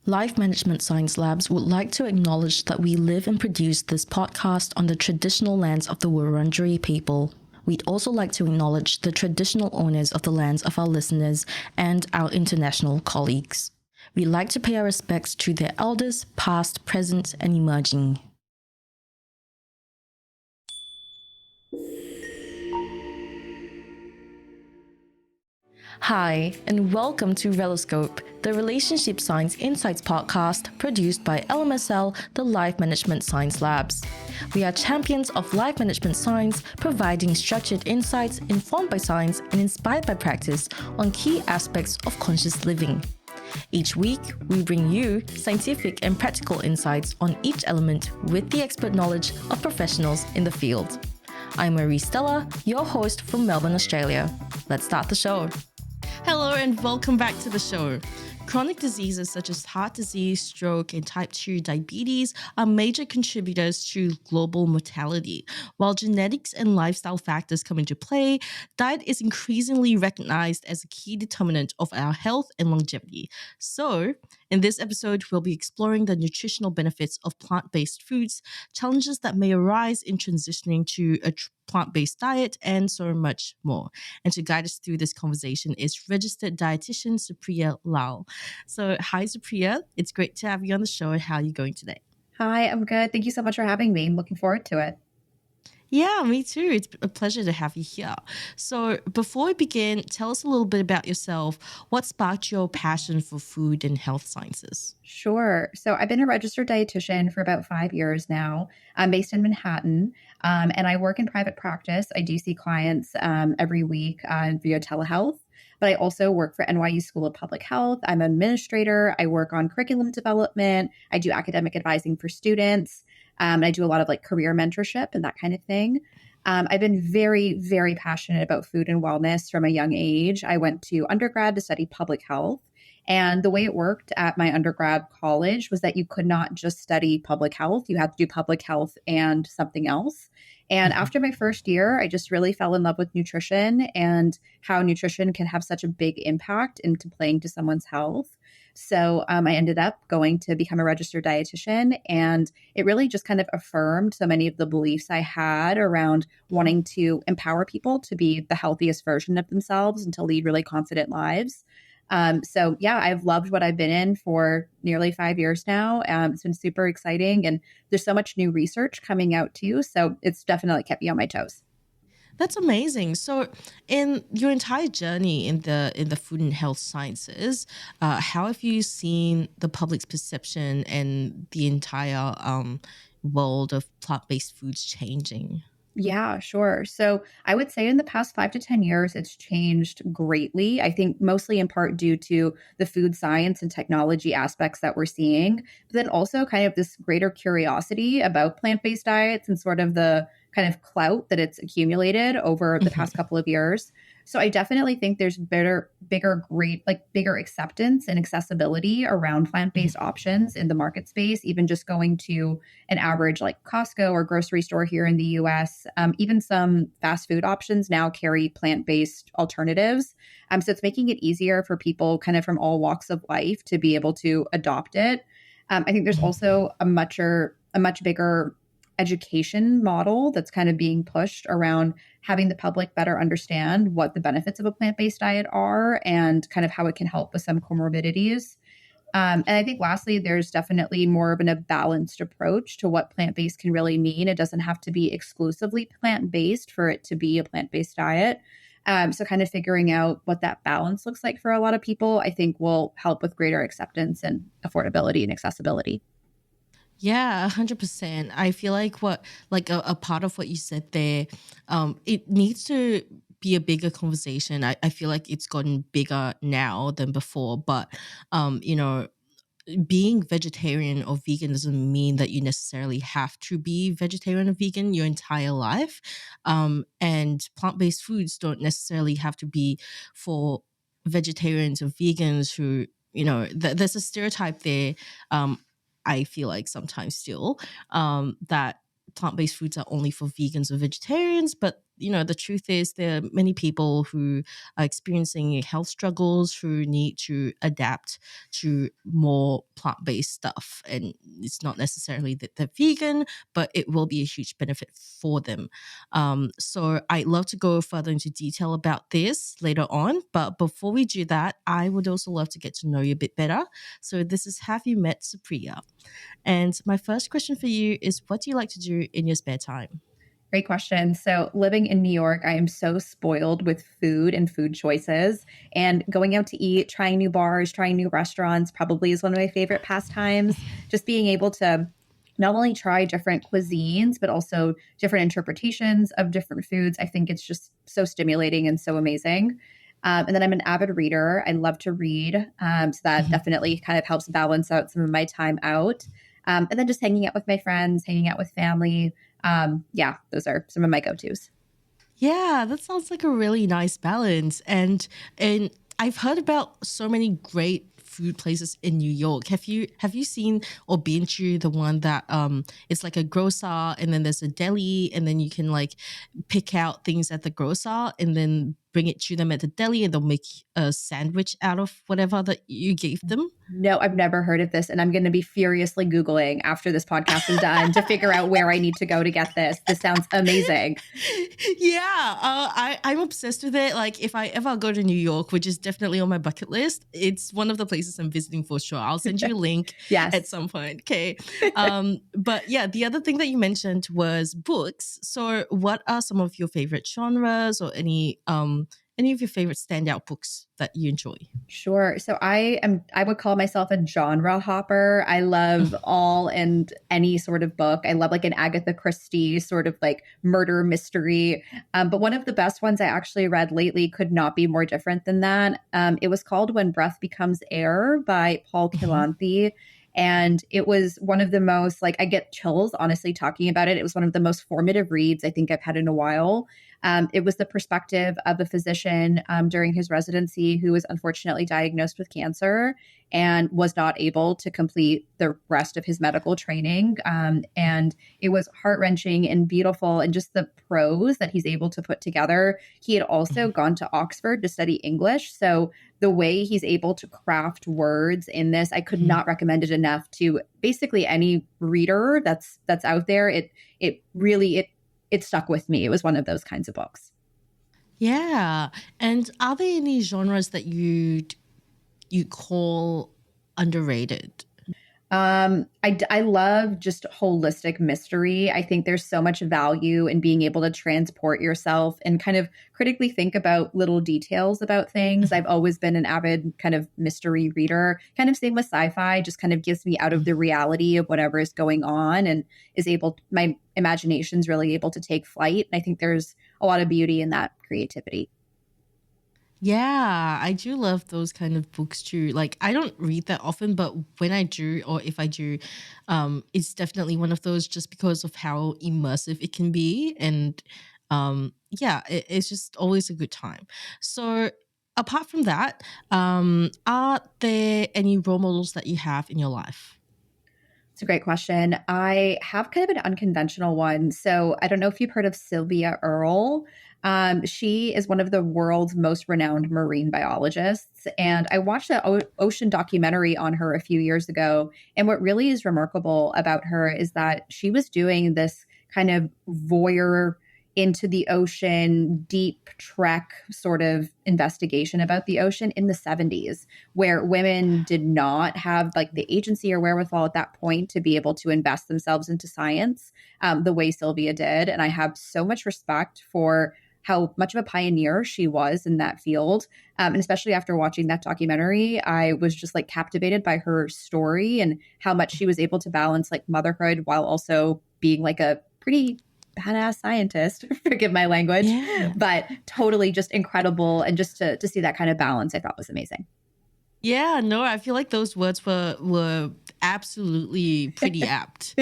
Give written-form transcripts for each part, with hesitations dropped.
Life Management Science Labs would like to acknowledge that we live and produce this podcast on the traditional lands of the Wurundjeri people. We'd also like to acknowledge the traditional owners of the lands of our listeners and our international colleagues. We'd like to pay our respects to their elders, past, present, and emerging. Hi, and welcome to Reloscope, the Relationship Science Insights podcast produced by LMSL, the Life Management Science Labs. We are champions of life management science, providing structured insights informed by science and inspired by practice on key aspects of conscious living. Each week, we bring you scientific and practical insights on each element with the expert knowledge of professionals in the field. I'm Marie Stella, your host from Melbourne, Australia. Let's start the show. Hello and welcome back to the show. Chronic diseases such as heart disease, stroke, and type 2 diabetes are major contributors to global mortality. While genetics and lifestyle factors come into play, diet is increasingly recognized as a key determinant of our health and longevity. So, in this episode, we'll be exploring the nutritional benefits of plant-based foods, challenges that may arise in transitioning to a plant-based diet, and so much more. And to guide us through this conversation is registered dietitian Supriya Lal. So, hi Supriya, it's great to have you on the show. How are you going today? Hi, I'm good. Thank you so much for having me. I'm looking forward to it. Yeah, me too. It's a pleasure to have you here. So before we begin, tell us a little bit about yourself. What sparked your passion for food and health sciences? Sure. So I've been a registered dietitian for about 5 years now. I'm based in Manhattan, and I work in private practice. I do see clients every week via telehealth, but I also work for NYU School of Public Health. I'm an administrator. I work on curriculum development. I do academic advising for students. I do a lot of career mentorship and that kind of thing. I've been very, very passionate about food and wellness from a young age. I went to undergrad to study public health. And the way it worked at my undergrad college was that you could not just study public health. You had to do public health and something else. And after my first year, I just really fell in love with nutrition and how nutrition can have such a big impact into playing to someone's health. So I ended up going to become a registered dietitian, and it really just kind of affirmed so many of the beliefs I had around wanting to empower people to be the healthiest version of themselves and to lead really confident lives. So yeah, I've loved what I've been in for nearly 5 years now. It's been super exciting, and there's so much new research coming out too. So it's definitely kept me on my toes. That's amazing. So, in your entire journey in the food and health sciences, how have you seen the public's perception and the entire world of plant-based foods changing? Yeah, sure. So I would say in the past 5 to 10 years, it's changed greatly. I think mostly in part due to the food science and technology aspects that we're seeing, but then also kind of this greater curiosity about plant-based diets and sort of the kind of clout that it's accumulated over the past couple of years. So I definitely think there's bigger acceptance and accessibility around plant-based options in the market space, even just going to an average like Costco or grocery store here in the US. Even some fast food options now carry plant-based alternatives. So it's making it easier for people kind of from all walks of life to be able to adopt it. I think there's also a much bigger education model that's kind of being pushed around having the public better understand what the benefits of a plant-based diet are and kind of how it can help with some comorbidities. And I think lastly, there's definitely more of a balanced approach to what plant-based can really mean. It doesn't have to be exclusively plant-based for it to be a plant-based diet. So kind of figuring out what that balance looks like for a lot of people, I think will help with greater acceptance and affordability and accessibility. Yeah, 100%. I feel like a part of what you said there, it needs to be a bigger conversation. I feel like it's gotten bigger now than before, but being vegetarian or vegan doesn't mean that you necessarily have to be vegetarian or vegan your entire life. And plant-based foods don't necessarily have to be for vegetarians or vegans who, there's a stereotype there. I feel like sometimes still that plant-based foods are only for vegans or vegetarians, but the truth is there are many people who are experiencing health struggles who need to adapt to more plant-based stuff. And it's not necessarily that they're vegan, but it will be a huge benefit for them. So I'd love to go further into detail about this later on. But before we do that, I would also love to get to know you a bit better. So this is Have You Met Supriya? And my first question for you is, what do you like to do in your spare time? Great question. So, living in New York, I am so spoiled with food and food choices. And going out to eat, trying new bars, trying new restaurants probably is one of my favorite pastimes. Just being able to not only try different cuisines, but also different interpretations of different foods. I think it's just so stimulating and so amazing. And then I'm an avid reader. I love to read. So that definitely kind of helps balance out some of my time out. And then just hanging out with my friends, hanging out with family. Yeah, those are some of my go-tos. Yeah, that sounds like a really nice balance. And I've heard about so many great food places in New York. Have you seen or been to the one that it's like a grocer and then there's a deli and then you can like pick out things at the grocer and then bring it to them at the deli and they'll make a sandwich out of whatever that you gave them? No, I've never heard of this. And I'm going to be furiously Googling after this podcast is done to figure out where I need to go to get this. This sounds amazing. Yeah, I'm obsessed with it. Like if I ever go to New York, which is definitely on my bucket list, it's one of the places I'm visiting for sure. I'll send you a link Yes. at some point. Okay. But yeah, the other thing that you mentioned was books. So what are some of your favorite genres or any of your favorite standout books that you enjoy? Sure. So I would call myself a genre hopper. I love all and any sort of book. I love like an Agatha Christie sort of like murder mystery. But one of the best ones I actually read lately could not be more different than that. It was called When Breath Becomes Air by Paul Kilanthi. And it was one of the most, like, I get chills, honestly, talking about it. It was one of the most formative reads I think I've had in a while. It was the perspective of a physician during his residency who was unfortunately diagnosed with cancer and was not able to complete the rest of his medical training. And it was heart-wrenching and beautiful, and just the prose that he's able to put together. He had also gone to Oxford to study English. So the way he's able to craft words in this, I could not recommend it enough to basically any reader that's out there. It really stuck with me. It was one of those kinds of books. Yeah. And are there any genres that you call underrated? I love just holistic mystery. I think there's so much value in being able to transport yourself and kind of critically think about little details about things. I've always been an avid kind of mystery reader, kind of same with sci-fi, just kind of gets me out of the reality of whatever is going on and my imagination's really able to take flight. And I think there's a lot of beauty in that creativity. Yeah, I do love those kind of books too. Like I don't read that often, but when I do, or if I do, it's definitely one of those just because of how immersive it can be. And yeah, it's just always a good time. So apart from that, are there any role models that you have in your life? It's a great question. I have kind of an unconventional one. So I don't know if you've heard of Sylvia Earle. She is one of the world's most renowned marine biologists. And I watched the ocean documentary on her a few years ago. And what really is remarkable about her is that she was doing this kind of voyeur into the ocean, deep trek sort of investigation about the ocean in the 70s, where women did not have like the agency or wherewithal at that point to be able to invest themselves into science the way Sylvia did. And I have so much respect for how much of a pioneer she was in that field. And especially after watching that documentary, I was just like captivated by her story and how much she was able to balance like motherhood while also being like a pretty badass scientist, forgive my language, but totally just incredible. And just to see that kind of balance, I thought was amazing. Yeah, no, I feel like those words were absolutely pretty apt.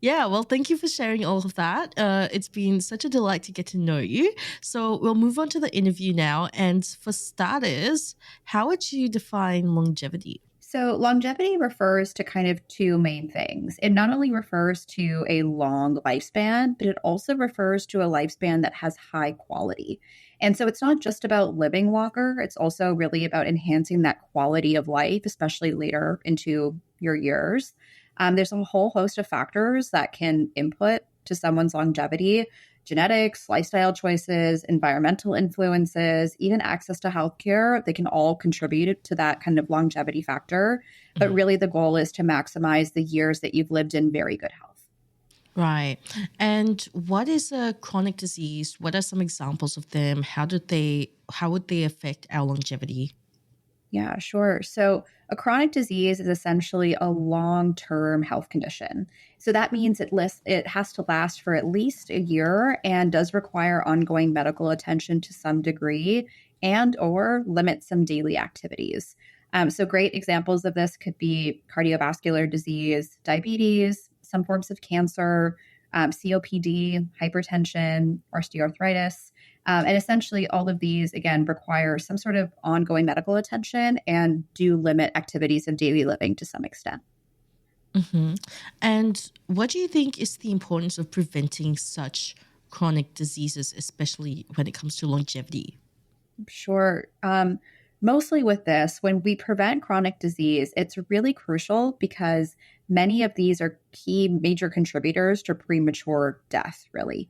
Yeah, well, thank you for sharing all of that. It's been such a delight to get to know you. So we'll move on to the interview now. And for starters, how would you define longevity? So, longevity refers to kind of two main things. It not only refers to a long lifespan, but it also refers to a lifespan that has high quality. And so, it's not just about living longer, it's also really about enhancing that quality of life, especially later into your years. There's a whole host of factors that can input to someone's longevity: genetics, lifestyle choices, environmental influences, even access to healthcare. They can all contribute to that kind of longevity factor. But Mhm. really, the goal is to maximize the years that you've lived in very good health. Right. And what is a chronic disease? What are some examples of them? How would they affect our longevity? Yeah, sure. So, a chronic disease is essentially a long term health condition. So, that means it has to last for at least a year and does require ongoing medical attention to some degree and or limit some daily activities. So, great examples of this could be cardiovascular disease, diabetes, some forms of cancer, COPD, hypertension, osteoarthritis. And essentially, all of these, again, require some sort of ongoing medical attention and do limit activities of daily living to some extent. Hmm. And what do you think is the importance of preventing such chronic diseases, especially when it comes to longevity? Sure. Mostly with this, when we prevent chronic disease, it's really crucial because many of these are key major contributors to premature death, really,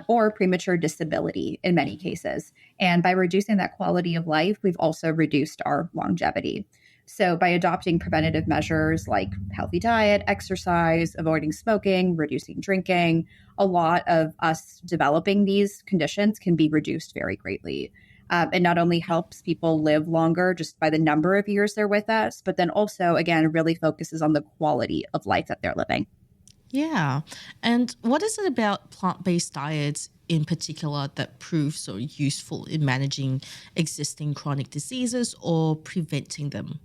or premature disability in many cases. And by reducing that quality of life, we've also reduced our longevity. So, by adopting preventative measures like healthy diet, exercise, avoiding smoking, reducing drinking, a lot of us developing these conditions can be reduced very greatly. It not only helps people live longer just by the number of years they're with us, but then also, again, really focuses on the quality of life that they're living. Yeah. And what is it about plant-based diets in particular that prove so useful in managing existing chronic diseases or preventing them?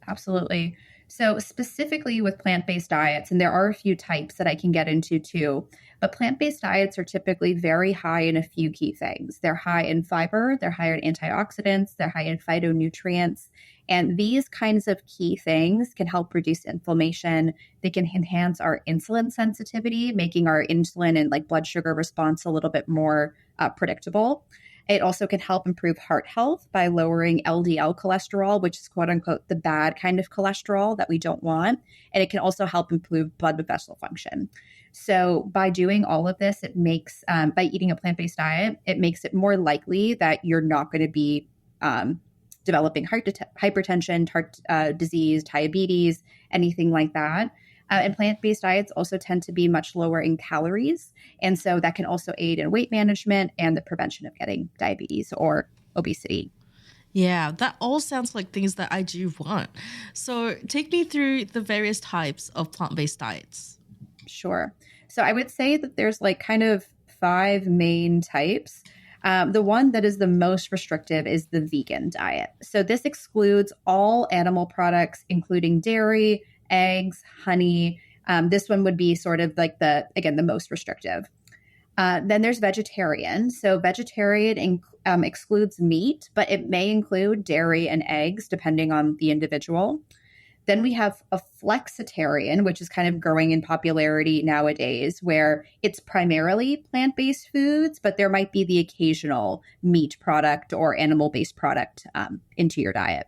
Absolutely. So, specifically with plant based diets, and there are a few types that I can get into too, but plant based diets are typically very high in a few key things. They're high in fiber, they're high in antioxidants, they're high in phytonutrients. And these kinds of key things can help reduce inflammation. They can enhance our insulin sensitivity, making our insulin and like blood sugar response a little bit more predictable. It also can help improve heart health by lowering LDL cholesterol, which is quote unquote the bad kind of cholesterol that we don't want. And it can also help improve blood vessel function. So, by doing all of this, by eating a plant based diet, it makes it more likely that you're not going to be developing hypertension, heart disease, diabetes, anything like that. And plant based diets also tend to be much lower in calories. And so that can also aid in weight management and the prevention of getting diabetes or obesity. Yeah, that all sounds like things that I do want. So take me through the various types of plant-based diets. Sure. So I would say that there's like kind of five main types. The one that is the most restrictive is the vegan diet. So this excludes all animal products, including dairy, eggs, honey. This one would be sort of like the most restrictive. Then there's vegetarian. So excludes meat, but it may include dairy and eggs depending on the individual. Then we have a flexitarian, which is kind of growing in popularity nowadays, where it's primarily plant based foods, but there might be the occasional meat product or animal based product into your diet.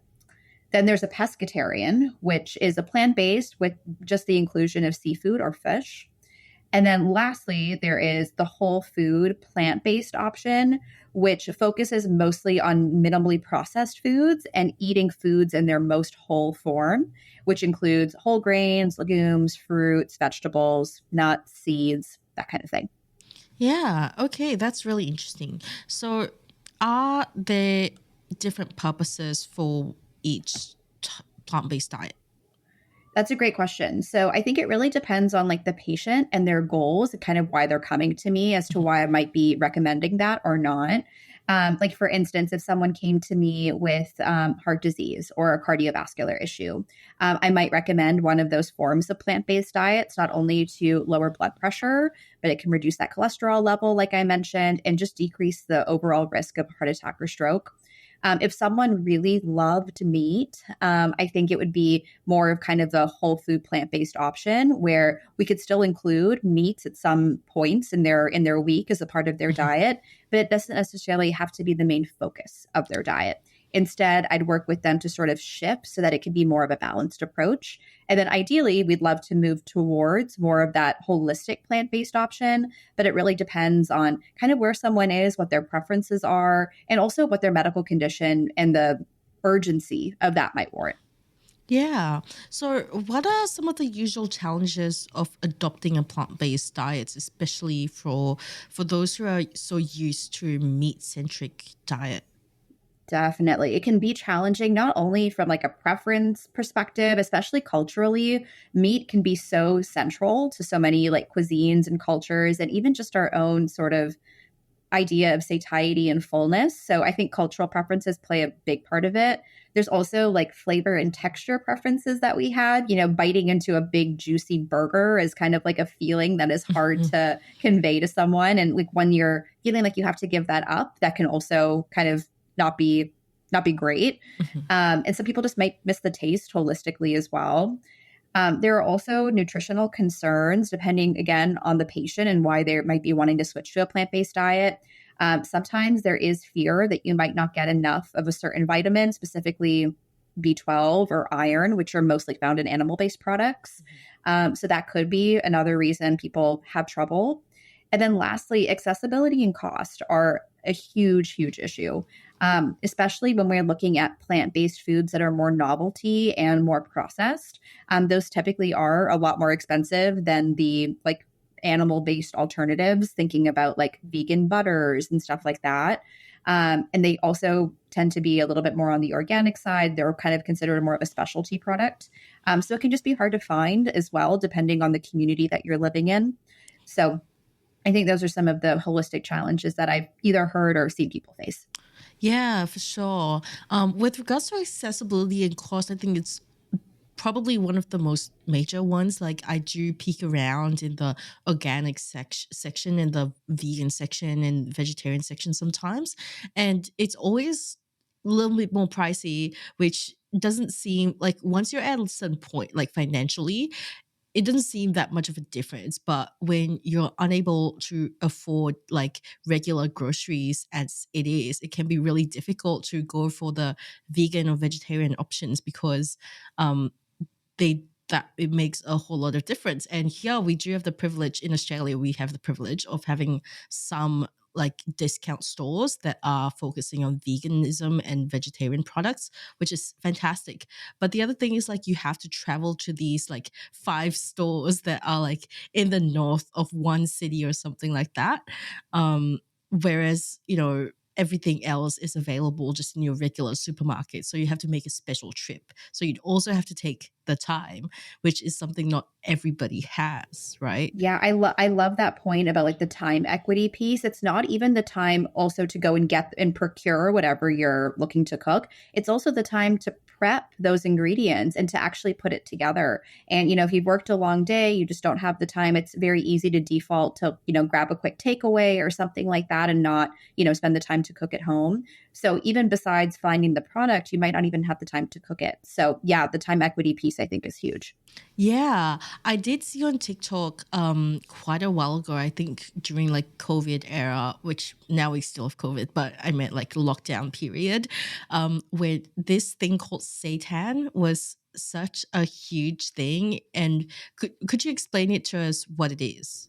Then there's a pescatarian, which is a plant based with just the inclusion of seafood or fish. And then lastly, there is the whole food plant based option, which focuses mostly on minimally processed foods and eating foods in their most whole form, which includes whole grains, legumes, fruits, vegetables, nuts, seeds, that kind of thing. Yeah, okay, that's really interesting. So are there different purposes for each plant-based diet? That's a great question. So I think it really depends on like the patient and their goals and kind of why they're coming to me as to why I might be recommending that or not. Like for instance, if someone came to me with heart disease or a cardiovascular issue, I might recommend one of those forms of plant-based diets, not only to lower blood pressure, but it can reduce that cholesterol level, like I mentioned, and just decrease the overall risk of heart attack or stroke. If someone really loved meat, I think it would be more of kind of the whole food plant-based option where we could still include meats at some points in their week as a part of their diet, but it doesn't necessarily have to be the main focus of their diet. Instead, I'd work with them to sort of shift so that it can be more of a balanced approach. And then ideally, we'd love to move towards more of that holistic plant-based option, but it really depends on kind of where someone is, what their preferences are, and also what their medical condition and the urgency of that might warrant. Yeah. So, what are some of the usual challenges of adopting a plant-based diet, especially for those who are so used to meat-centric diet? Definitely. It can be challenging not only from like a preference perspective, especially culturally. Meat can be so central to so many like cuisines and cultures and even just our own sort of idea of satiety and fullness. So I think cultural preferences play a big part of it. There's also like flavor and texture preferences that we had. Biting into a big juicy burger is kind of like a feeling that is hard to convey to someone. And like when you're feeling like you have to give that up, that can also kind of not be great. And some people just might miss the taste holistically as well. There are also nutritional concerns, depending again on the patient and why they might be wanting to switch to a plant-based diet. Sometimes there is fear that you might not get enough of a certain vitamin, specifically B12 or iron, which are mostly found in animal-based products. So that could be another reason people have trouble. And then lastly, accessibility and cost are a huge, huge issue, especially when we're looking at plant-based foods that are more novelty and more processed. Those typically are a lot more expensive than the like animal-based alternatives, thinking about like vegan butters and stuff like that. And they also tend to be a little bit more on the organic side. They're kind of considered more of a specialty product. So it can just be hard to find as well, depending on the community that you're living in. So I think those are some of the holistic challenges that I've either heard or seen people face. Yeah, for sure. With regards to accessibility and cost, I think it's probably one of the most major ones. Like I do peek around in the organic section and the vegan section and vegetarian section sometimes, and it's always a little bit more pricey, which doesn't seem like once you're at a certain point, like financially, it doesn't seem that much of a difference. But when you're unable to afford like regular groceries as it is, it can be really difficult to go for the vegan or vegetarian options because that it makes a whole lot of difference. And here we do have the privilege in Australia, we have the privilege of having some like discount stores that are focusing on veganism and vegetarian products, which is fantastic. But the other thing is like you have to travel to these like 5 stores that are like in the north of one city or something like that. Whereas, everything else is available just in your regular supermarket. So you have to make a special trip. So you'd also have to take the time, which is something not everybody has, right? Yeah, I love that point about like the time equity piece. It's not even the time also to go and get and procure whatever you're looking to cook. It's also the time to prep those ingredients and to actually put it together. And if you've worked a long day, you just don't have the time. It's very easy to default to, grab a quick takeaway or something like that and not, spend the time to cook at home. So even besides finding the product, you might not even have the time to cook it. So yeah, the time equity piece I think is huge. Yeah, I did see on TikTok quite a while ago, I think during like COVID era, which now we still have COVID, but I meant like lockdown period, where this thing called seitan was such a huge thing. And could you explain it to us what it is?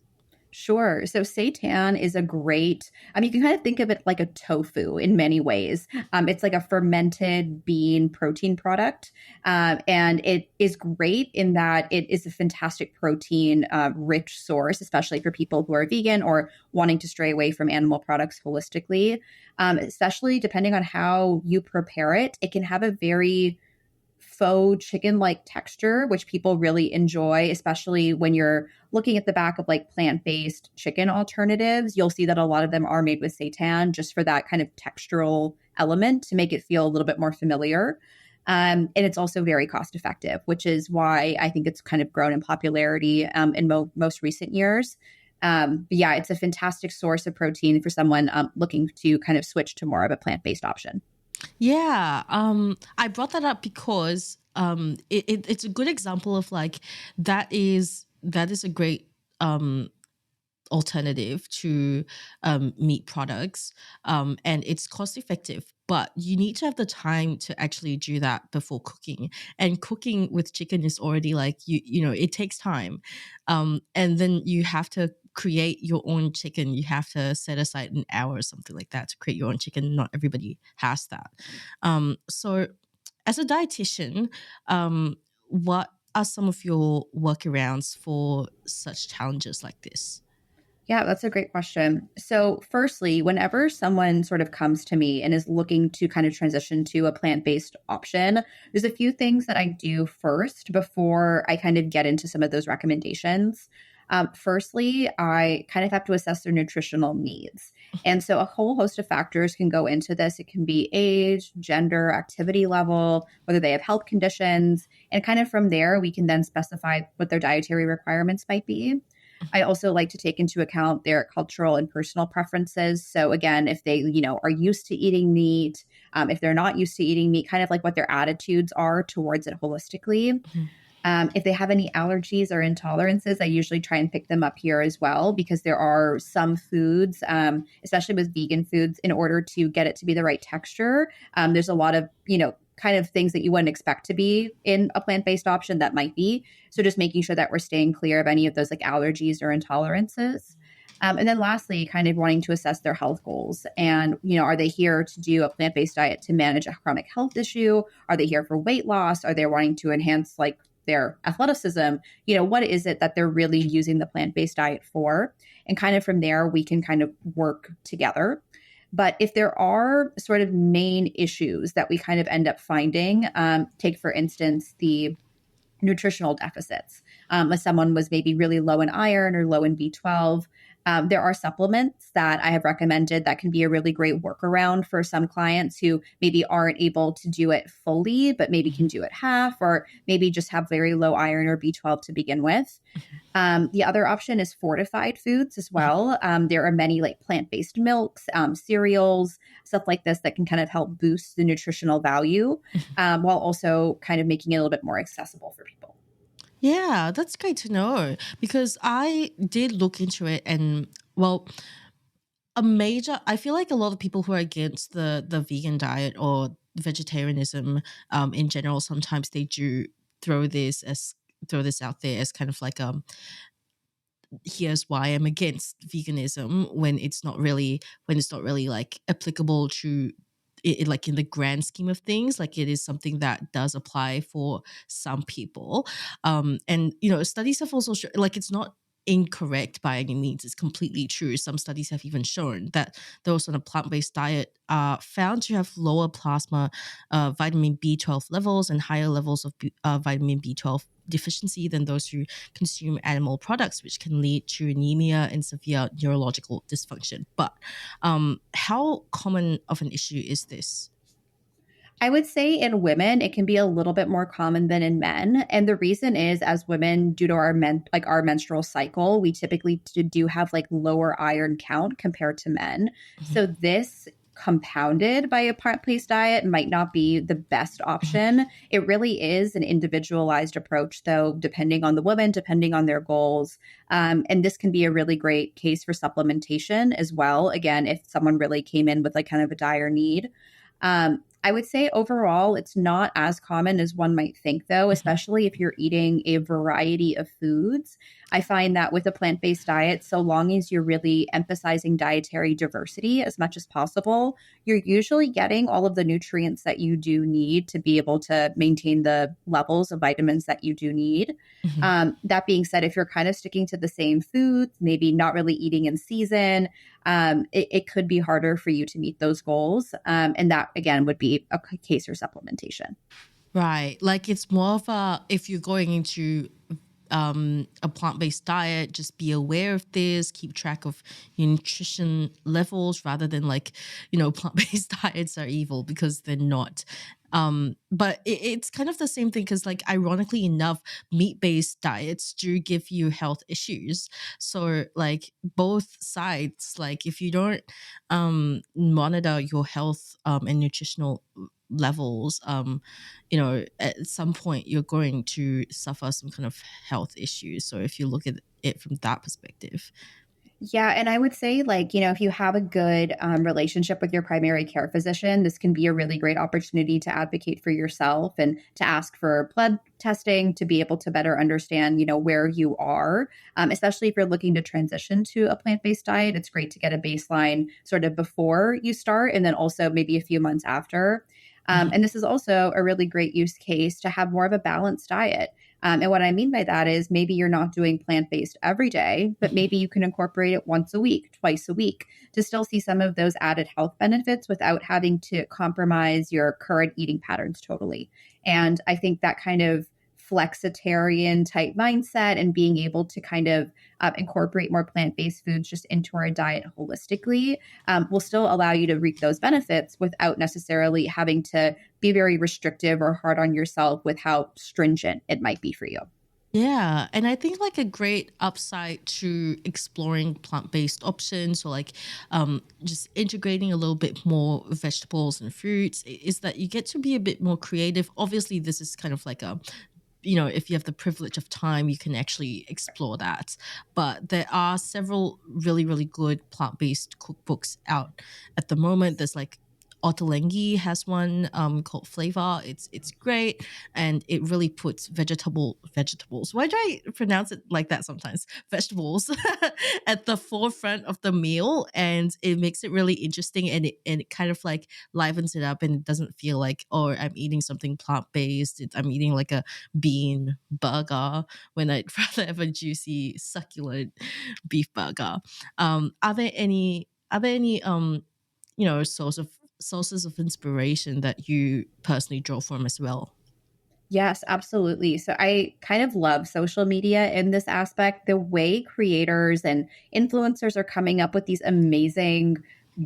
Sure. So seitan is a great, you can kind of think of it like a tofu in many ways. It's like a fermented bean protein product. And it is great in that it is a fantastic protein rich source, especially for people who are vegan or wanting to stray away from animal products holistically. Especially depending on how you prepare it, it can have a very faux chicken-like texture, which people really enjoy, especially when you're looking at the back of like plant-based chicken alternatives. You'll see that a lot of them are made with seitan just for that kind of textural element to make it feel a little bit more familiar. And it's also very cost effective, which is why I think it's kind of grown in popularity in most recent years. But yeah, it's a fantastic source of protein for someone looking to kind of switch to more of a plant-based option. Yeah, I brought that up because it's a good example of like that is a great alternative to meat products, and it's cost effective. But you need to have the time to actually do that before cooking. And cooking with chicken is already like it takes time, and then you have to create your own chicken. You have to set aside an hour or something like that to create your own chicken. Not everybody has that. So, as a dietitian, what are some of your workarounds for such challenges like this? Yeah, that's a great question. So, firstly, whenever someone sort of comes to me and is looking to kind of transition to a plant based option, there's a few things that I do first before I kind of get into some of those recommendations. Firstly, I kind of have to assess their nutritional needs. And so, a whole host of factors can go into this. It can be age, gender, activity level, whether they have health conditions. And kind of from there, we can then specify what their dietary requirements might be. I also like to take into account their cultural and personal preferences. So again, if they, are used to eating meat, if they're not used to eating meat, kind of like what their attitudes are towards it holistically. Mhm. If they have any allergies or intolerances, I usually try and pick them up here as well because there are some foods, especially with vegan foods, in order to get it to be the right texture. There's a lot of, kind of things that you wouldn't expect to be in a plant based option that might be. So just making sure that we're staying clear of any of those like allergies or intolerances. And then lastly, kind of wanting to assess their health goals. And, are they here to do a plant based diet to manage a chronic health issue? Are they here for weight loss? Are they wanting to enhance like their athleticism? What is it that they're really using the plant based diet for? And kind of from there, we can kind of work together. But if there are sort of main issues that we kind of end up finding, take for instance the nutritional deficits. If someone was maybe really low in iron or low in B12, there are supplements that I have recommended that can be a really great workaround for some clients who maybe aren't able to do it fully, but maybe can do it half, or maybe just have very low iron or B12 to begin with. The other option is fortified foods as well. There are many like plant-based milks, cereals, stuff like this that can kind of help boost the nutritional value while also kind of making it a little bit more accessible for people. Yeah, that's great to know because I did look into it, and well, I feel like a lot of people who are against the vegan diet or vegetarianism in general, sometimes they do throw this as throw this out there as kind of like here's why I'm against veganism when it's not really like applicable to it, like in the grand scheme of things. Like it is something that does apply for some people, and studies have also like it's not incorrect by any means. It's completely true. Some studies have even shown that those on a plant-based diet are found to have lower plasma vitamin B12 levels and higher levels of vitamin B12 deficiency than those who consume animal products, which can lead to anemia and severe neurological dysfunction. But how common of an issue is this? I would say in women, it can be a little bit more common than in men. And the reason is as women, due to our menstrual cycle, we typically do have like lower iron count compared to men. Mhm. So this compounded by a plant-based diet might not be the best Mhm. option. It really is an individualized approach, though, depending on the woman, depending on their goals. And this can be a really great case for supplementation as well. Again, if someone really came in with like kind of a dire need. I would say overall, it's not as common as one might think, though, Mhm. especially if you're eating a variety of foods. I find that with a plant based diet, so long as you're really emphasizing dietary diversity as much as possible, you're usually getting all of the nutrients that you do need to be able to maintain the levels of vitamins that you do need. Mhm. That being said, if you're kind of sticking to the same foods, maybe not really eating in season, it could be harder for you to meet those goals. And that, again, would be a case for supplementation. Right. Like it's more of a if you're going into a plant-based diet, just be aware of this, keep track of your nutrition levels rather than like, plant-based diets are evil because they're not. But it's kind of the same thing because, like, ironically enough, meat-based diets do give you health issues. So, like, both sides, like, if you don't monitor your health and nutritional levels, at some point you're going to suffer some kind of health issues. So if you look at it from that perspective. Yeah, and I would say, like, if you have a good relationship with your primary care physician, this can be a really great opportunity to advocate for yourself and to ask for blood testing to be able to better understand, where you are, especially if you're looking to transition to a plant-based diet. It's great to get a baseline sort of before you start and then also maybe a few months after. And this is also a really great use case to have more of a balanced diet. And what I mean by that is maybe you're not doing plant based every day, but maybe you can incorporate it once a week, twice a week to still see some of those added health benefits without having to compromise your current eating patterns totally. And I think that kind of flexitarian type mindset and being able to kind of incorporate more plant-based foods just into our diet holistically will still allow you to reap those benefits without necessarily having to be very restrictive or hard on yourself with how stringent it might be for you. Yeah, and I think like a great upside to exploring plant-based options or like just integrating a little bit more vegetables and fruits is that you get to be a bit more creative. Obviously, this is kind of like a if you have the privilege of time, you can actually explore that. But there are several really, really good plant-based cookbooks out at the moment. There's like Ottolenghi has one called Flavor. It's great, and it really puts vegetables. Why do I pronounce it like that sometimes? Vegetables at the forefront of the meal, and it makes it really interesting, and it kind of like livens it up, and it doesn't feel like, oh, I'm eating something plant based. I'm eating like a bean burger when I'd rather have a juicy, succulent beef burger. Are there any sources of inspiration that you personally draw from as well? Yes, absolutely. So I kind of love social media in this aspect. The way creators and influencers are coming up with these amazing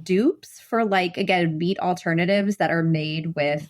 dupes for, like, again, meat alternatives that are made with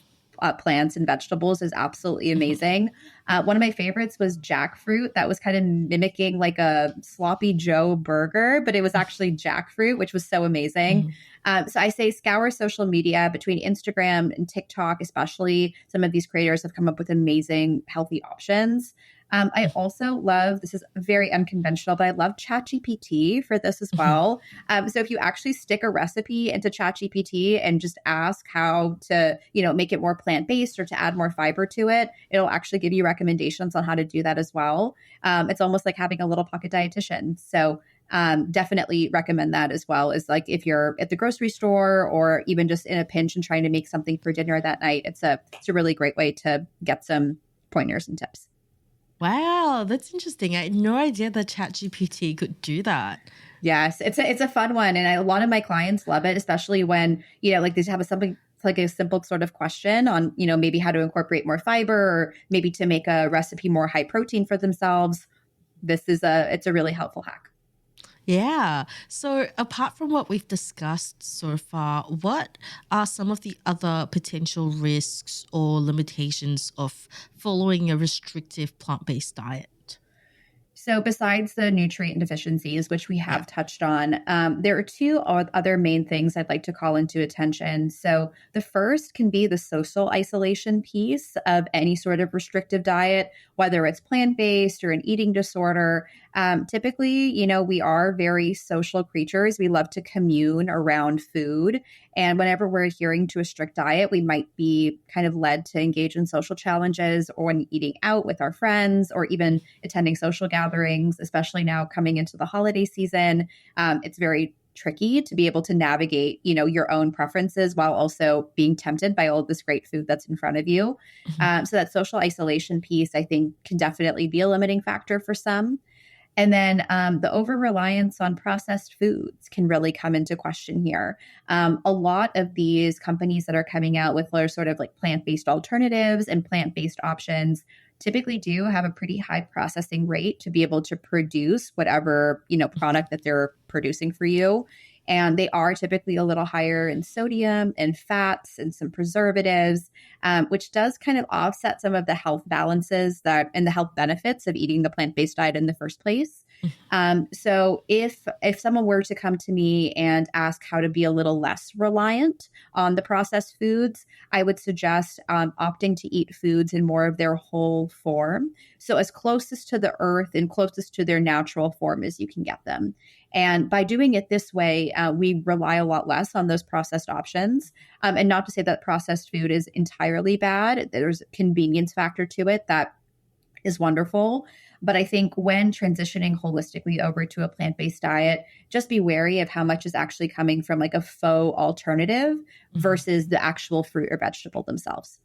plants and vegetables is absolutely amazing. One of my favorites was jackfruit that was kind of mimicking like a sloppy Joe burger, but it was actually jackfruit, which was so amazing. Mhm. So I say scour social media between Instagram and TikTok, especially. Some of these creators have come up with amazing healthy options. I also love, this is very unconventional, but I love ChatGPT for this as well. So if you actually stick a recipe into ChatGPT and just ask how to, make it more plant-based or to add more fiber to it, it'll actually give you recommendations on how to do that as well. It's almost like having a little pocket dietitian. So definitely recommend that as well, as like if you're at the grocery store or even just in a pinch and trying to make something for dinner that night. It's a really great way to get some pointers and tips. Wow, that's interesting. I had no idea that ChatGPT could do that. Yes, it's a fun one, and a lot of my clients love it, especially when like they have something like a simple sort of question on maybe how to incorporate more fiber or maybe to make a recipe more high protein for themselves. It's a really helpful hack. Yeah. So, apart from what we've discussed so far, what are some of the other potential risks or limitations of following a restrictive plant based diet? So, besides the nutrient deficiencies, which we Yeah. have touched on, there are two other main things I'd like to call into attention. So, the first can be the social isolation piece of any sort of restrictive diet, whether it's plant based or an eating disorder. Typically, we are very social creatures. We love to commune around food. And whenever we're adhering to a strict diet, we might be kind of led to engage in social challenges or when eating out with our friends or even attending social gatherings, especially now coming into the holiday season. It's very tricky to be able to navigate, your own preferences while also being tempted by all of this great food that's in front of you. Mhm. So that social isolation piece, I think, can definitely be a limiting factor for some. And then the over reliance on processed foods can really come into question here. A lot of these companies that are coming out with sort of like plant based alternatives and plant based options typically do have a pretty high processing rate to be able to produce whatever product that they're producing for you. And they are typically a little higher in sodium and fats and some preservatives, which does kind of offset some of the health balances that and the health benefits of eating the plant-based diet in the first place. So if someone were to come to me and ask how to be a little less reliant on the processed foods, I would suggest opting to eat foods in more of their whole form. So as closest to the earth and closest to their natural form as you can get them. And by doing it this way, we rely a lot less on those processed options. And not to say that processed food is entirely bad. There's a convenience factor to it that is wonderful. But I think when transitioning holistically over to a plant-based diet, just be wary of how much is actually coming from like a faux alternative versus the actual fruit or vegetable themselves.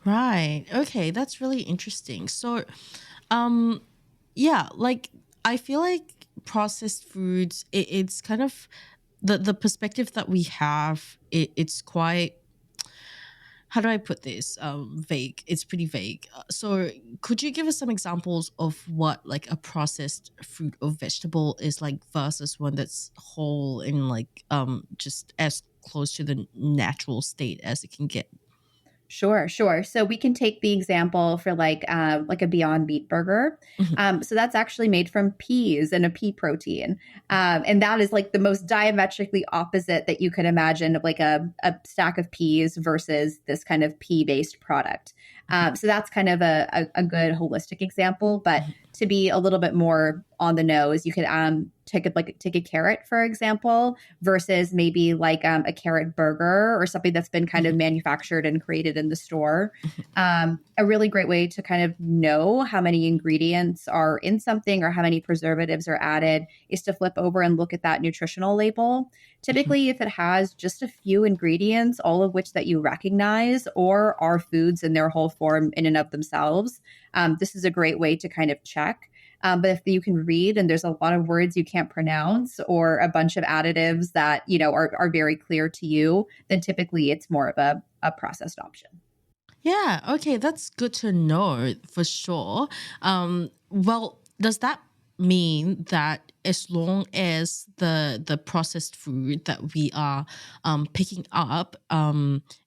Right. Okay, that's really interesting. So, yeah, like I feel like processed foods, it's kind of the perspective that we have. It's quite, how do I put this? Vague. It's pretty vague. So, could you give us some examples of what like a processed fruit or vegetable is like versus one that's whole and like just as close to the natural state as it can get? Sure, sure. So we can take the example for like a Beyond Meat burger. Mhm. So that's actually made from peas and a pea protein, and that is like the most diametrically opposite that you could imagine of like a stack of peas versus this kind of pea based product. So that's kind of a good holistic example. But to be a little bit more on the nose, you could take a carrot, for example, versus maybe like a carrot burger or something that's been kind of manufactured and created in the store. A really great way to kind of know how many ingredients are in something or how many preservatives are added is to flip over and look at that nutritional label. Typically, if it has just a few ingredients, all of which that you recognize or are foods in their whole form in and of themselves, this is a great way to kind of check. But if you can read and there's a lot of words you can't pronounce or a bunch of additives that, are very clear to you, then typically it's more of a processed option. Yeah, okay, that's good to know for sure. Well, does that mean that as long as the processed food that we are picking up,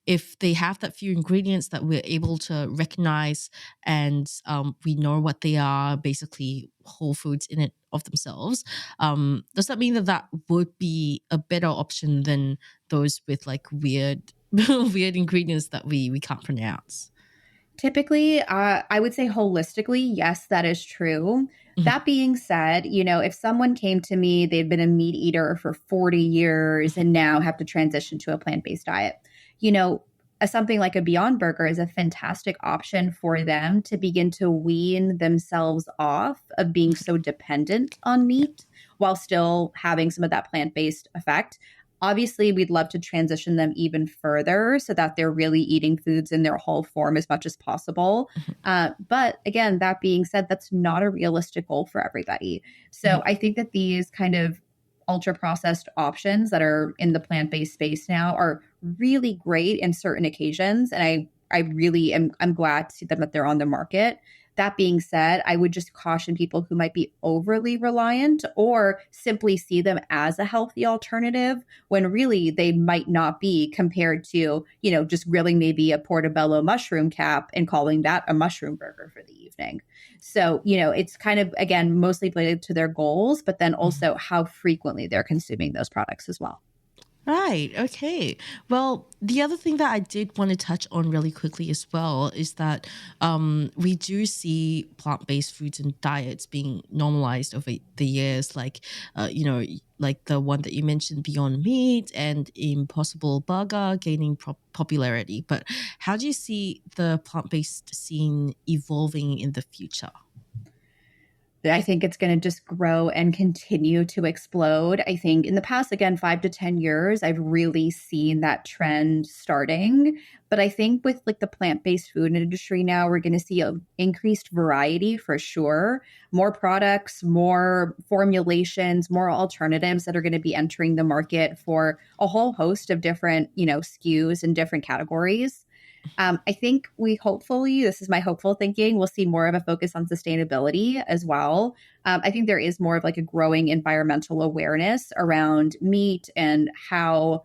if they have that few ingredients that we're able to recognize and we know what they are, basically whole foods in it of themselves, does that mean that that would be a better option than those with like weird weird ingredients that we can't pronounce? Typically, I would say holistically, yes, that is true. Mhm, That being said, if someone came to me, they've been a meat eater for 40 years mhm, and now have to transition to a plant based diet, you know, something like a Beyond Burger is a fantastic option for them to begin to wean themselves off of being so dependent on yeah. meat while still having some of that plant based effect. Obviously, we'd love to transition them even further so that they're really eating foods in their whole form as much as possible. Mhm, But again, that being said, that's not a realistic goal for everybody. mhm, So I think that these kind of ultra processed options that are in the plant based space now are really great in certain occasions. And I really am I'm glad to see them that they're on the market. That being said, I would just caution people who might be overly reliant or simply see them as a healthy alternative when really they might not be compared to, just grilling maybe a portobello mushroom cap and calling that a mushroom burger for the evening. So, it's kind of, again, mostly related to their goals, but then mhm. also how frequently they're consuming those products as well. Right. Okay. Well, the other thing that I did want to touch on really quickly as well is that we do see plant-based foods and diets being normalized over the years, like like the one that you mentioned, Beyond Meat and Impossible Burger gaining popularity. But how do you see the plant-based scene evolving in the future? I think it's going to just grow and continue to explode. I think in the past, again, 5 to 10 years, I've really seen that trend starting. But I think with like the plant based food industry now, we're going to see a increased variety for sure. More products, more formulations, more alternatives that are going to be entering the market for a whole host of different, SKUs and different categories. I think this is my hopeful thinking, we'll see more of a focus on sustainability as well. I think there is more of like a growing environmental awareness around meat and how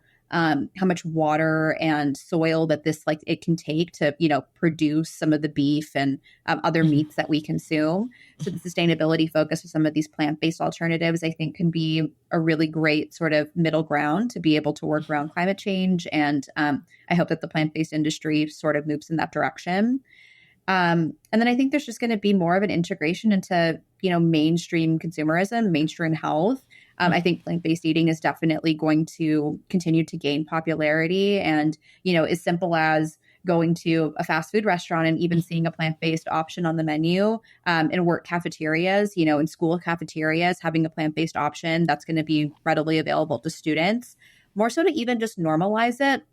much water and soil that this like it can take to produce some of the beef and other Mhm. meats that we consume. So the sustainability focus of some of these plant-based alternatives, I think, can be a really great sort of middle ground to be able to work around climate change. And I hope that the plant-based industry sort of moves in that direction. And then I think there's just going to be more of an integration into, mainstream consumerism, mainstream health. I think plant-based eating is definitely going to continue to gain popularity. And, as simple as going to a fast food restaurant and even seeing a plant-based option on the menu, in work cafeterias, in school cafeterias, having a plant-based option that's going to be readily available to students, more so to even just normalize it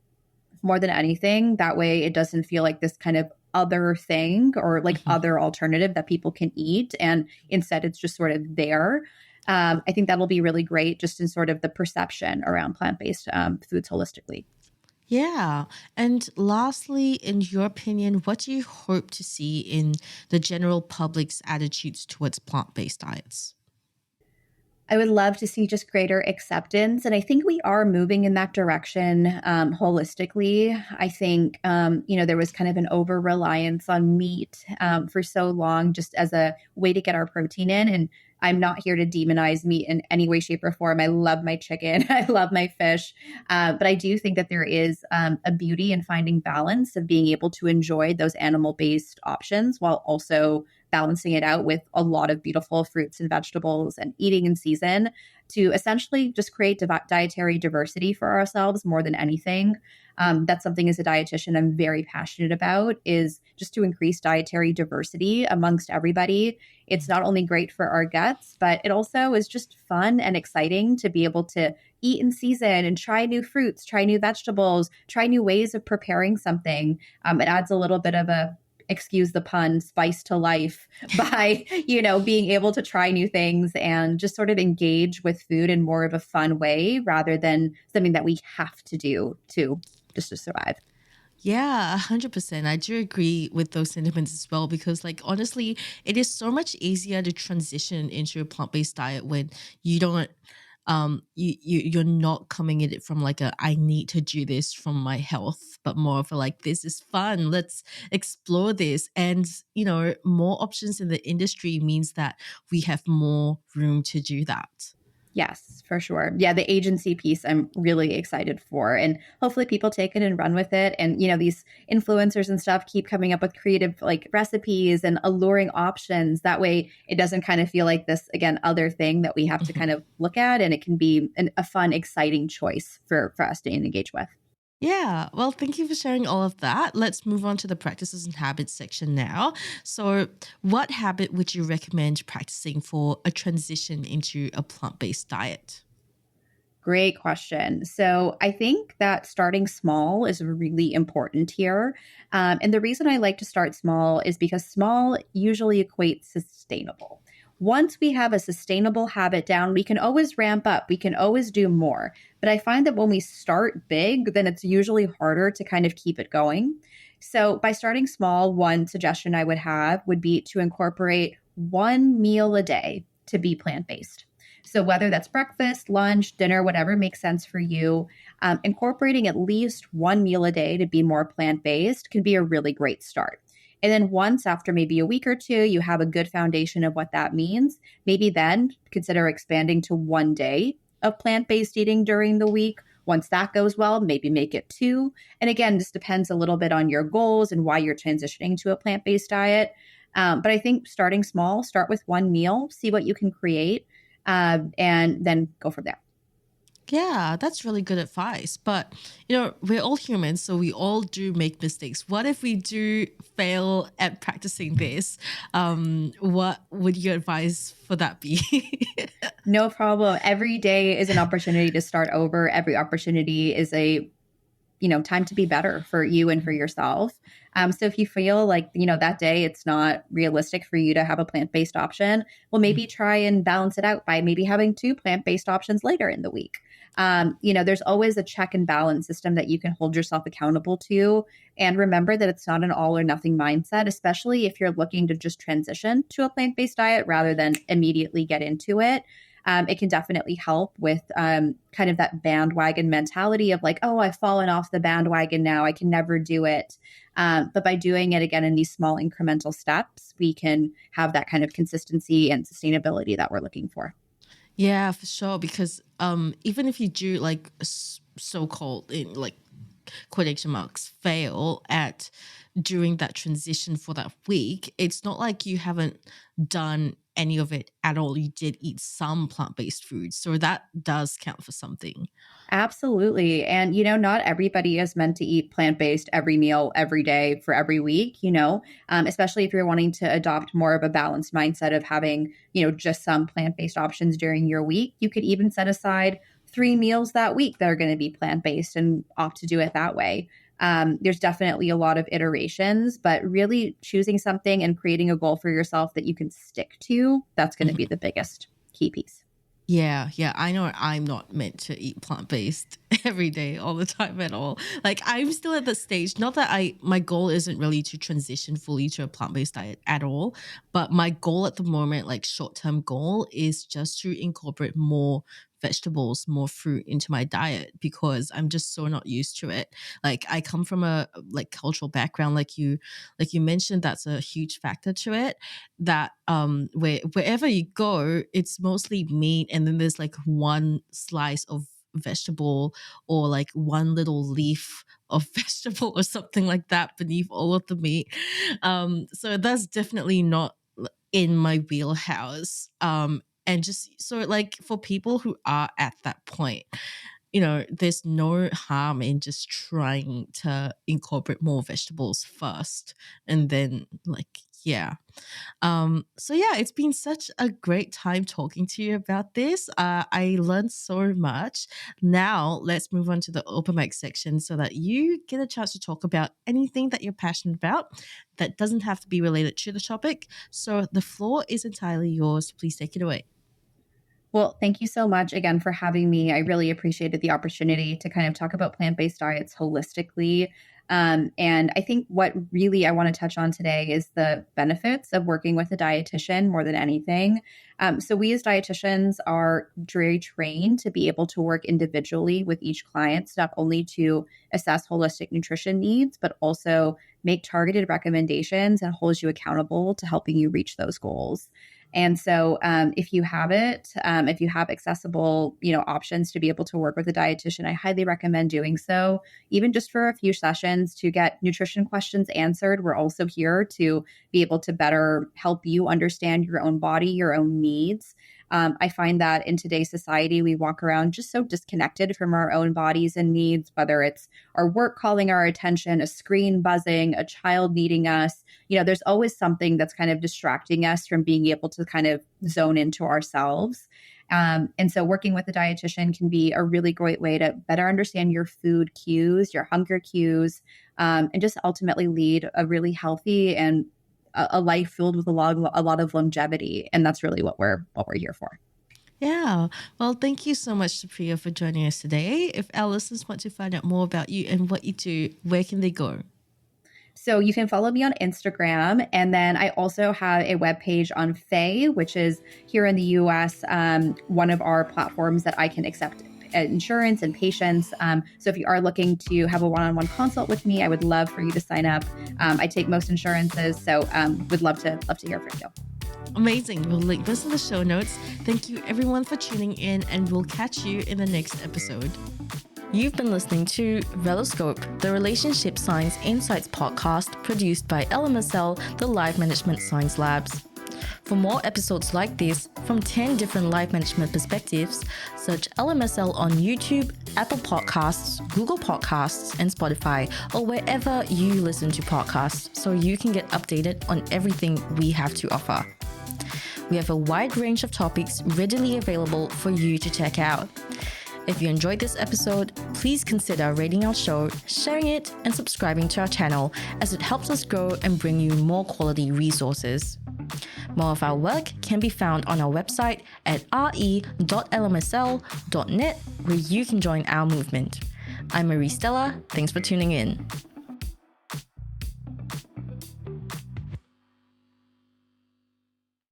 more than anything. That way it doesn't feel like this kind of other thing or like other alternative that people can eat. And instead it's just sort of there. I think that'll be really great just in sort of the perception around plant-based foods holistically. Yeah. And lastly, in your opinion, what do you hope to see in the general public's attitudes towards plant-based diets? I would love to see just greater acceptance. And I think we are moving in that direction holistically. I think, there was kind of an over reliance on meat for so long, just as a way to get our protein in. And I'm not here to demonize meat in any way, shape, or form. I love my chicken. I love my fish. But I do think that there is a beauty in finding balance of being able to enjoy those animal based options while also balancing it out with a lot of beautiful fruits and vegetables and eating in season to essentially just create dietary diversity for ourselves more than anything. That's something as a dietitian I'm very passionate about, is just to increase dietary diversity amongst everybody. It's not only great for our guts, but it also is just fun and exciting to be able to eat in season and try new fruits, try new vegetables, try new ways of preparing something. It adds a little bit of a, excuse the pun, spice to life by, being able to try new things and just sort of engage with food in more of a fun way rather than something that we have to do to just to survive. Yeah, 100%. I do agree with those sentiments as well because, like, honestly, it is so much easier to transition into a plant-based diet when you don't, you're not coming at it from like a I need to do this from my health, but more of a like this is fun. Let's explore this, and more options in the industry means that we have more room to do that. Yes, for sure. Yeah, the agency piece I'm really excited for. And hopefully people take it and run with it. And, these influencers and stuff keep coming up with creative like recipes and alluring options. That way it doesn't kind of feel like this, again, other thing that we have to kind of look at. And it can be a fun, exciting choice for us to engage with. Yeah, well, thank you for sharing all of that. Let's move on to the practices and habits section now. So, what habit would you recommend practicing for a transition into a plant based diet? Great question. So I think that starting small is really important here. And the reason I like to start small is because small usually equates sustainable. Once we have a sustainable habit down, we can always ramp up, we can always do more. But I find that when we start big, then it's usually harder to kind of keep it going. So by starting small, one suggestion I would have would be to incorporate one meal a day to be plant based. So whether that's breakfast, lunch, dinner, whatever makes sense for you, incorporating at least one meal a day to be more plant-based can be a really great start. And then once after maybe a week or two, you have a good foundation of what that means, maybe then consider expanding to one day of plant-based eating during the week. Once that goes well, maybe make it two. And again, this depends a little bit on your goals and why you're transitioning to a plant-based diet. But I think starting small, start with one meal, see what you can create, and then go from there. Yeah, that's really good advice. But, we're all humans, so we all do make mistakes. What if we do fail at practicing this? What would your advice for that be? No problem. Every day is an opportunity to start over. Every opportunity is a time to be better for you and for yourself. So if you feel like, that day it's not realistic for you to have a plant-based option, well, maybe try and balance it out by maybe having 2 plant-based options later in the week. There's always a check and balance system that you can hold yourself accountable to. And remember that it's not an all or nothing mindset, especially if you're looking to just transition to a plant-based diet rather than immediately get into it. It can definitely help with kind of that bandwagon mentality of like, oh, I've fallen off the bandwagon now, I can never do it. But by doing it again in these small incremental steps, we can have that kind of consistency and sustainability that we're looking for. Yeah, for sure. Because even if you do like so-called in like quotation marks fail at during that transition for that week, it's not like you haven't done any of it at all. You did eat some plant-based foods, so that does count for something. Absolutely. And, not everybody is meant to eat plant-based every meal, every day for every week, especially if you're wanting to adopt more of a balanced mindset of having, just some plant-based options during your week. You could even set aside 3 meals that week that are going to be plant-based and opt to do it that way. There's definitely a lot of iterations, but really choosing something and creating a goal for yourself that you can stick to, that's going to be the biggest key piece. Yeah, I know I'm not meant to eat plant-based every day all the time at all. Like I'm still at the stage, not that my goal isn't really to transition fully to a plant-based diet at all, but my goal at the moment, like short-term goal, is just to incorporate more vegetables, more fruit into my diet because I'm just so not used to it. Like I come from a like cultural background, like you mentioned, that's a huge factor to it. That wherever you go, it's mostly meat, and then there's like one slice of vegetable or like one little leaf of vegetable or something like that beneath all of the meat. So that's definitely not in my wheelhouse. And just so like for people who are at that point, there's no harm in just trying to incorporate more vegetables first and then like, yeah. So yeah, it's been such a great time talking to you about this. I learned so much. Now let's move on to the open mic section so that you get a chance to talk about anything that you're passionate about that doesn't have to be related to the topic. So the floor is entirely yours. Please take it away. Well, thank you so much again for having me. I really appreciated the opportunity to kind of talk about plant-based diets holistically. And I think what really I want to touch on today is the benefits of working with a dietitian more than anything. So we as dietitians are very trained to be able to work individually with each client, not only to assess holistic nutrition needs, but also make targeted recommendations and hold you accountable to helping you reach those goals. And so if you have accessible, options to be able to work with a dietitian, I highly recommend doing so, even just for a few sessions to get nutrition questions answered. We're also here to be able to better help you understand your own body, your own needs. I find that in today's society, we walk around just so disconnected from our own bodies and needs, whether it's our work calling our attention, a screen buzzing, a child needing us. There's always something that's kind of distracting us from being able to kind of zone into ourselves. And so working with a dietitian can be a really great way to better understand your food cues, your hunger cues, and just ultimately lead a really healthy and a life filled with a lot of longevity. And that's really what we're here for. Yeah. Well, thank you so much, Supriya, for joining us today. If our listeners want to find out more about you and what you do, where can they go? So you can follow me on Instagram. And then I also have a webpage on Faye, which is here in the US, one of our platforms that I can accept insurance and patients. So if you are looking to have a one-on-one consult with me, I would love for you to sign up. I take most insurances, so would love to hear from you. Amazing. We'll link this in the show notes. Thank you everyone for tuning in, and we'll catch you in the next episode. You've been listening to Reloscope, the Relationship Science Insights podcast produced by LMSL, the Life Management Science Labs. For more episodes like this from 10 different life management perspectives, search LMSL on YouTube, Apple Podcasts, Google Podcasts, and Spotify, or wherever you listen to podcasts so you can get updated on everything we have to offer. We have a wide range of topics readily available for you to check out. If you enjoyed this episode, please consider rating our show, sharing it, and subscribing to our channel as it helps us grow and bring you more quality resources. More of our work can be found on our website at re.lmsl.net, where you can join our movement. I'm Marie Stella. Thanks for tuning in.